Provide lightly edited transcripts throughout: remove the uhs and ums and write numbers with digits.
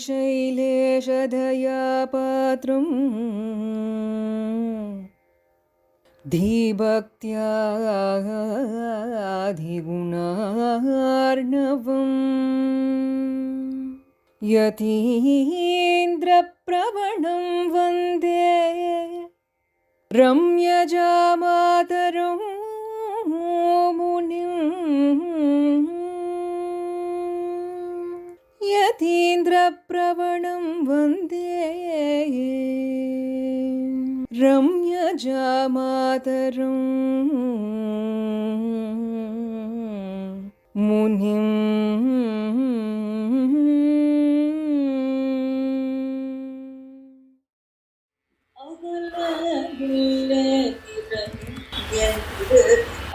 श्रीशैलेशदया पात्रम् धीभक्त्याधिगुणार्णवम् यतीन्द्रप्रवणं वन्दे रम्यजामातरं मुनिम् यतीन्द्रप्रवणं वन्दे रम्यजामातरं मुनिम्.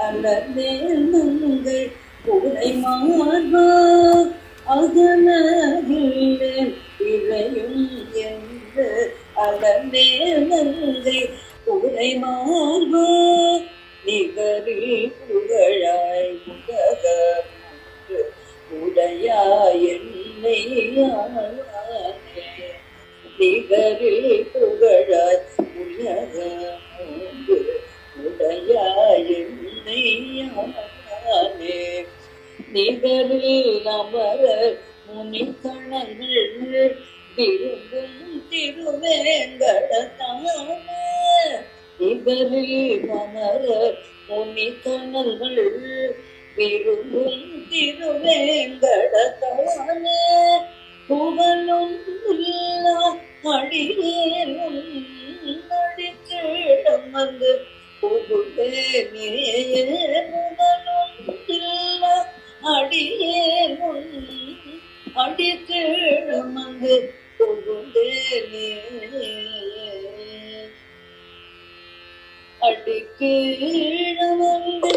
அலர்ந்தேனங்கள் கூடை மார்பா அகலகில்லேன் இறையும் என்று அலர்ந்தேனங்கள் கூடை மார்பா நிகரில் புகழாய் முககம் உடையாய் என்னை ஆளானே நிகரில் புகழாய் உலகம் உடையாய் என்னை ஆளானே நிகரில் அமரர் முனிக்கணங்கள் விரும்பும் திருவேங்கடத்தானே நிகரில் அமரர் முனிக்கணங்கள் விரும்பும் திருவேங்கடத்தானே புகழும் இல்லா அடியேனும் அடிக்கிடம் வந்து புகுதேனே புகழும் இல்லா அடியேனும் அடிக்கிடம் வந்து புகுதேனே அடிக்கிடம் வந்து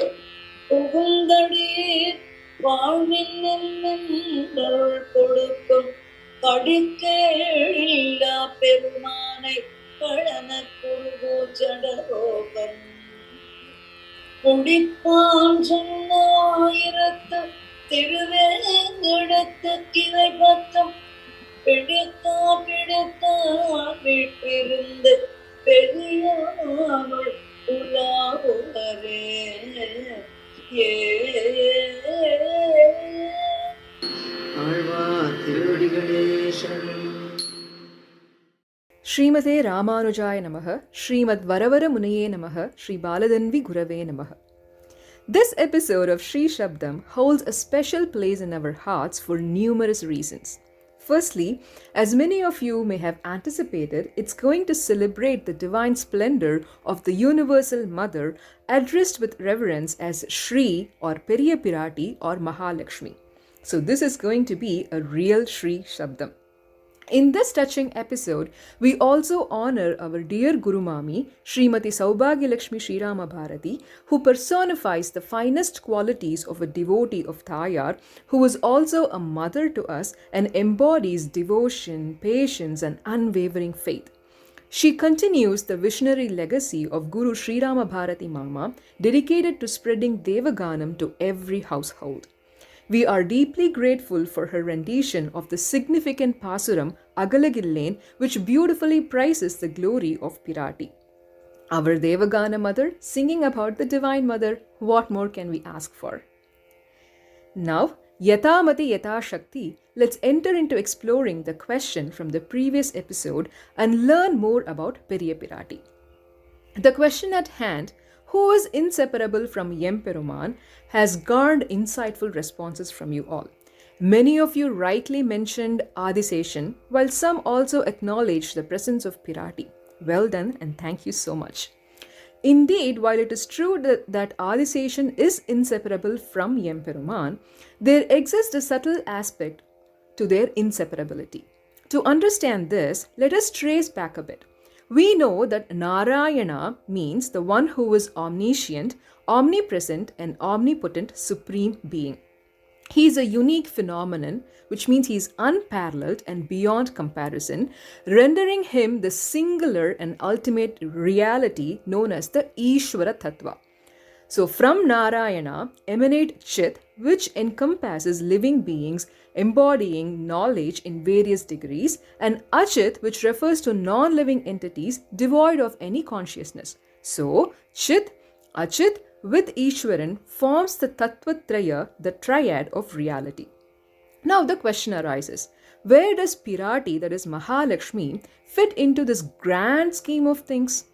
புகுந்தடீர் வாழ்வின் என்னென்றருள் கொடுக்கும் கடிக்கேழில்லா பெருமானை பழன குருகூச்சடரோகன் குடிப்பான் சொன்னாயிரத்து திருவேங்கடத்து கிளை பத்தம் பிடித்தான் வீட்டிருந்து பெரியாமல் உலாவுவரே. Srimathae Raamanujaya Namaha, Srimad.Varavaramamuniye Namaha, Sri Baladanvi Gurave Namaha. This episode of Shri Shabdam holds a special place in our hearts for numerous reasons. Firstly, as many of you may have anticipated, it's going to celebrate the divine splendor of the Universal Mother, addressed with reverence as Shri or Periya Pirati or Mahalakshmi. So this is going to be a real Shri Shabdam. In this touching episode, we also honor our dear Guru Mami, Smt.Sowbhagyalakshmi Sriramabharathi, who personifies the finest qualities of a devotee of Thayar, who is also a mother to us and embodies devotion, patience, and unwavering faith. She continues the visionary legacy of Guru Sriramabharathi Mama, dedicated to spreading Devaganam to every household. We are deeply grateful for her rendition of the significant Pasuram, Agalakillaen, which beautifully praises the glory of Pirati. Our Devaganam mother singing about the Divine Mother, what more can we ask for? Now, Yata Mati Yata Shakti, let's enter into exploring the question from the previous episode and learn more about Periya Pirati. The question at hand, who is inseparable from Yemperuman, has garnered insightful responses from you all. Many of you rightly mentioned Adiseshan, while some also acknowledged the presence of Pirati. Well done and thank you so much. Indeed, while it is true that Adiseshan is inseparable from Yemperuman, there exists a subtle aspect to their inseparability. To understand this, let us trace back a bit. We know that Narayana means the one who is omniscient, omnipresent, and omnipotent supreme being. He is a unique phenomenon, which means he is unparalleled and beyond comparison, rendering him the singular and ultimate reality known as the Ishvara Tattva. So from Narayana emanate Chit, which encompasses living beings embodying knowledge in various degrees, and Achit, which refers to non-living entities devoid of any consciousness. So, Chit, Achit with Ishwaran forms the Tattvatraya, the triad of reality. Now the question arises, where does Pirati, that is Mahalakshmi, fit into this grand scheme of things?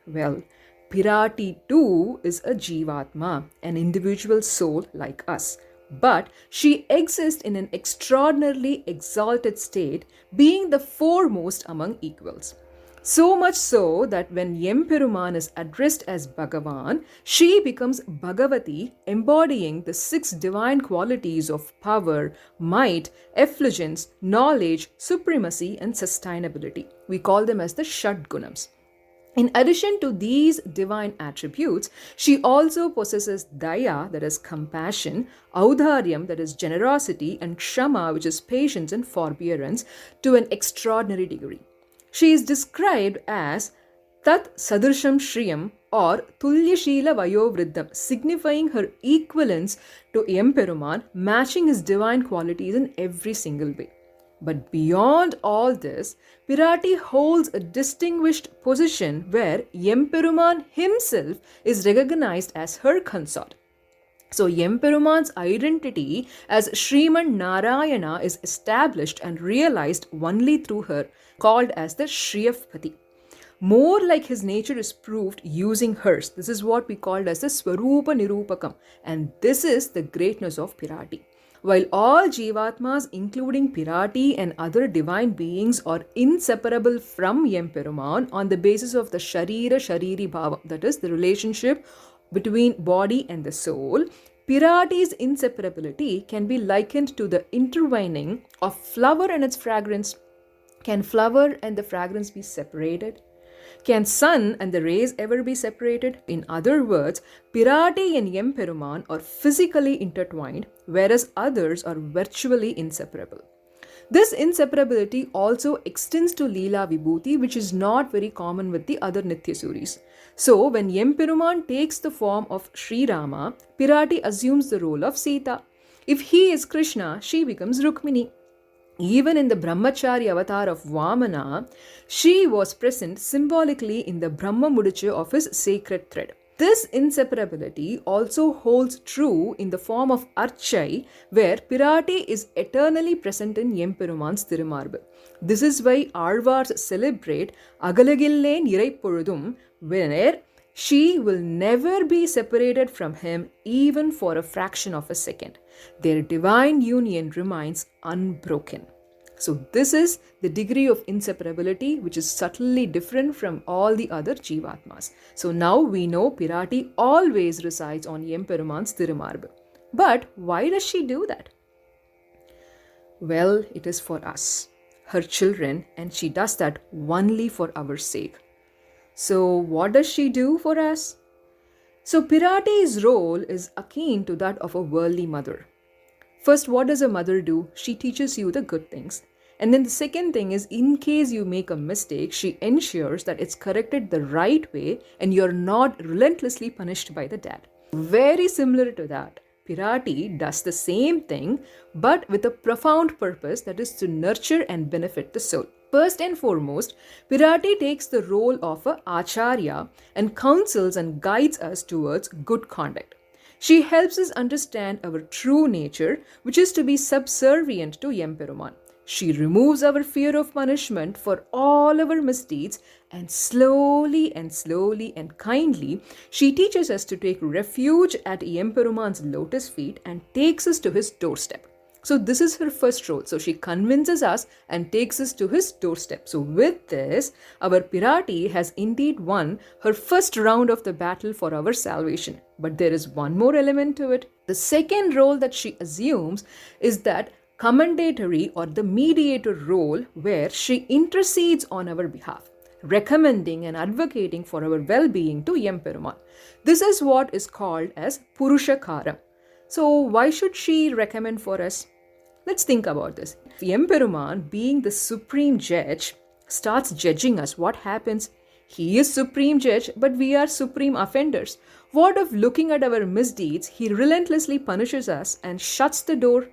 Well, Pirati too is a jeevathma, an individual soul like us. But she exists in an extraordinarily exalted state, being the foremost among equals. So much so that when Yemperuman is addressed as Bhagavan, she becomes Bhagavati, embodying the 6 divine qualities of power, might, effulgence, knowledge, supremacy, and sustainability. We call them as the Shadgunams. In addition to these divine attributes, she also possesses Daya, that is compassion, Audharyam, that is generosity, and Kshama, which is patience and forbearance, to an extraordinary degree. She is described as Tat Sadrisham Shriyam or Tulyashila Vayovriddham, signifying her equivalence to Yemperuman, matching his divine qualities in every single way. But beyond all this, Pirati holds a distinguished position where Yemperuman himself is recognized as her consort. So Yemperuman's identity as Sriman Narayana is established and realized only through her, called as the Shriyapati. More like his nature is proved using hers. This is what we called as the Swarupa Nirupakam, and this is the greatness of Pirati. While all Jeevatmas, including Pirati and other divine beings, are inseparable from Yemperuman on the basis of the Sharira Shariri Bhava, that is, the relationship between body and the soul, Pirati's inseparability can be likened to the intertwining of flower and its fragrance. Can flower and the fragrance be separated? Can sun and the rays ever be separated? In other words, Pirati and Yemperuman are physically intertwined, whereas others are virtually inseparable. This inseparability also extends to Leela Vibhuti, which is not very common with the other Nityasuris. So, when Yemperuman takes the form of Sri Rama, Pirati assumes the role of Sita. If he is Krishna, she becomes Rukmini. Even in the Brahmachari avatar of Vamana, she was present symbolically in the Brahma Mudicha of his sacred thread. This inseparability also holds true in the form of Archai, where Pirati is eternally present in Yemperuman's Thirumarbu. This is why Alvars celebrate Agalakillaen Iraipoludum, where she will never be separated from him even for a fraction of a second. Their divine union remains unbroken. So this is the degree of inseparability, which is subtly different from all the other Jeevatmas. So now we know Pirati always resides on Yemperuman's Thirumarbu. But why does she do that? Well, it is for us, her children, and she does that only for our sake. So what does she do for us? So Pirati's role is akin to that of a worldly mother. First, what does a mother do? She teaches you the good things. And then the second thing is, in case you make a mistake, she ensures that it's corrected the right way and you're not relentlessly punished by the dad. Very similar to that, Pirati does the same thing, but with a profound purpose, that is to nurture and benefit the soul. First and foremost, Pirati takes the role of an Acharya and counsels and guides us towards good conduct. She helps us understand our true nature, which is to be subservient to Yemperuman. She removes our fear of punishment for all our misdeeds, and slowly and kindly, she teaches us to take refuge at Yemperuman's lotus feet and takes us to his doorstep. So this is her first role. So she convinces us and takes us to his doorstep. So with this, our Pirati has indeed won her first round of the battle for our salvation. But there is one more element to it. The second role that she assumes is that commendatory or the mediator role, where she intercedes on our behalf, recommending and advocating for our well-being to Yemperuman. This is what is called as Purushakaram. So why should she recommend for us? Let's think about this. If Yemperuman, being the supreme judge, starts judging us, what happens? He is supreme judge, but we are supreme offenders. What of looking at our misdeeds, he relentlessly punishes us and shuts the door.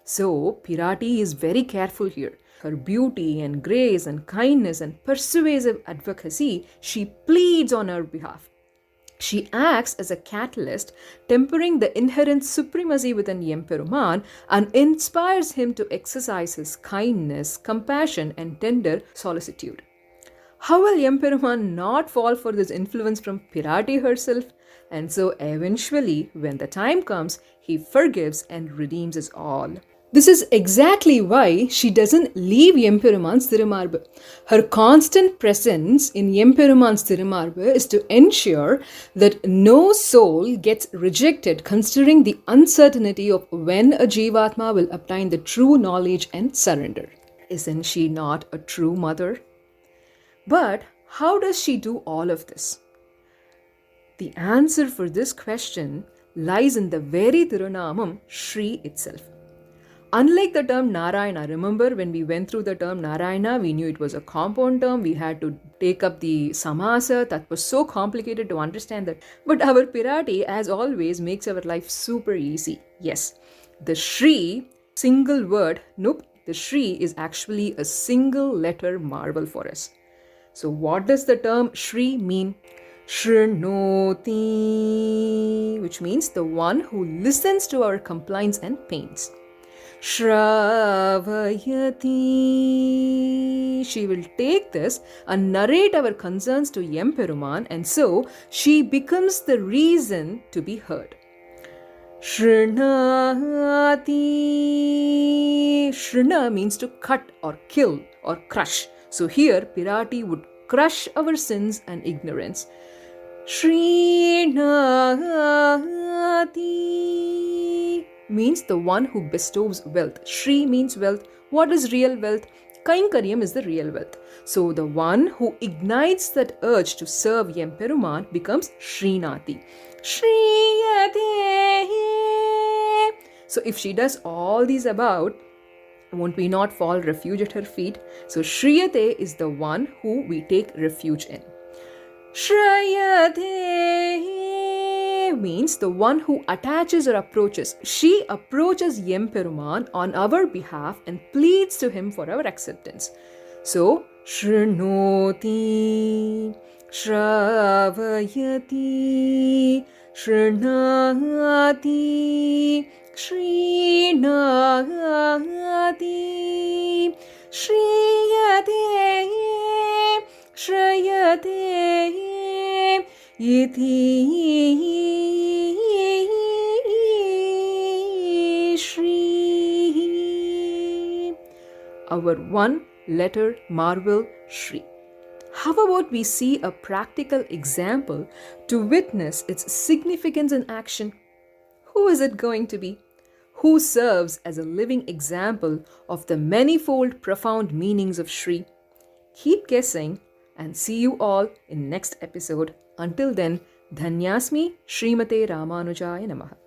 So, Pirati is very careful here. Her beauty and grace and kindness and persuasive advocacy, she pleads on our behalf. She acts as a catalyst, tempering the inherent supremacy within Emperuman and inspires him to exercise his kindness, compassion, and tender solicitude. How will Emperuman not fall for this influence from Pirati herself? And so eventually, when the time comes, he forgives and redeems us all. This is exactly why she doesn't leave Emperuman's Thirumarbu. Her constant presence in Emperuman's Thirumarbu is to ensure that no soul gets rejected, considering the uncertainty of when a jeevathma will obtain the true knowledge and surrender. Isn't she not a true mother? But how does she do all of this? The answer for this question lies in the very Tirunamam, Sri itself. Unlike the term Narayana, remember when we went through the term Narayana, we knew it was a compound term, we had to take up the samasa, that was so complicated to understand that. But our Pirati, as always, makes our life super easy. Yes, the Shri, single word, nope, the Shri is actually a single letter marvel for us. So what does the term Shri mean? Shrunoti, which means the one who listens to our complaints and pains. Shravayati, she will take this and narrate our concerns to Emperuman, and so she becomes the reason to be heard. Shrunati, Shruna means to cut or kill or crush. So here Pirati would crush our sins and ignorance. Srinati means the one who bestows wealth. Shri means wealth. What is real wealth? Kainkaryam is the real wealth. So the one who ignites that urge to serve Emperuman becomes Srinati. Shriyate. So if she does all these about, won't we not fall refuge at her feet? So Shriyate is the one who we take refuge in. Shriyate means the one who attaches or approaches. She approaches Emperuman on our behalf and pleads to him for our acceptance. So, Shrunoti, Shravayati, Shrunati, Srinati, Shriyate, Shriyate, Iti Shri. Our one letter marvel Shri. How about we see a practical example to witness its significance in action? Who is it going to be? Who serves as a living example of the manifold profound meanings of Shri? Keep guessing and see you all in next episode. Until then, Dhanyasmi Srimathae Raamanujaya Namaha.